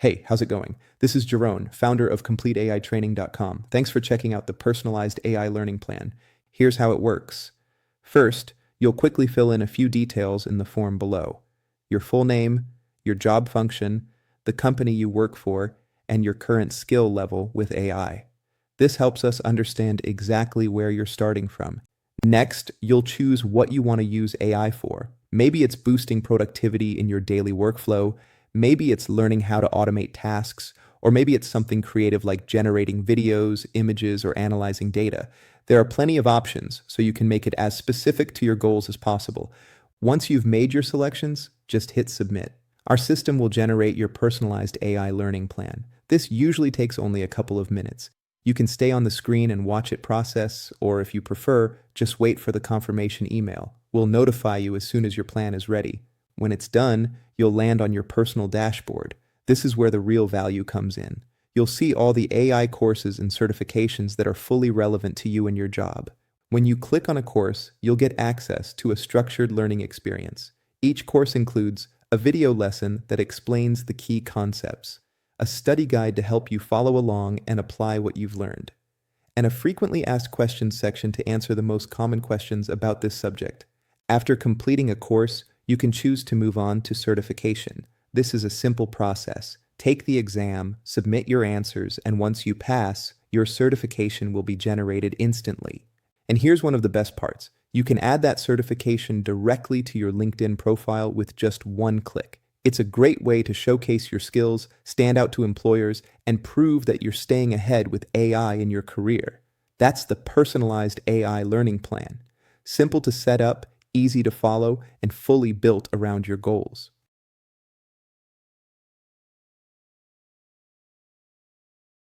Hey, how's it going? This is Jerome, founder of CompleteAITraining.com. Thanks for checking out the personalized AI learning plan. Here's how it works. First, you'll quickly fill in a few details in the form below. Your full name, your job function, the company you work for, and your current skill level with AI. This helps us understand exactly where you're starting from. Next, you'll choose what you want to use AI for. Maybe it's boosting productivity in your daily workflow. Maybe it's learning how to automate tasks, or maybe it's something creative like generating videos, images, or analyzing data. There are plenty of options, so you can make it as specific to your goals as possible. Once you've made your selections, just hit submit. Our system will generate your personalized AI learning plan. This usually takes only a couple of minutes. You can stay on the screen and watch it process, or if you prefer, just wait for the confirmation email. We'll notify you as soon as your plan is ready. When it's done, you'll land on your personal dashboard. This is where the real value comes in. You'll see all the AI courses and certifications that are fully relevant to you and your job. When you click on a course, you'll get access to a structured learning experience. Each course includes a video lesson that explains the key concepts, a study guide to help you follow along and apply what you've learned, and a frequently asked questions section to answer the most common questions about this subject. After completing a course, you can choose to move on to certification. This is a simple process. Take the exam, submit your answers, and once you pass, your certification will be generated instantly. And here's one of the best parts. You can add that certification directly to your LinkedIn profile with just one click. It's a great way to showcase your skills, stand out to employers, and prove that you're staying ahead with AI in your career. That's the personalized AI learning plan. Simple to set up, easy to follow, and fully built around your goals.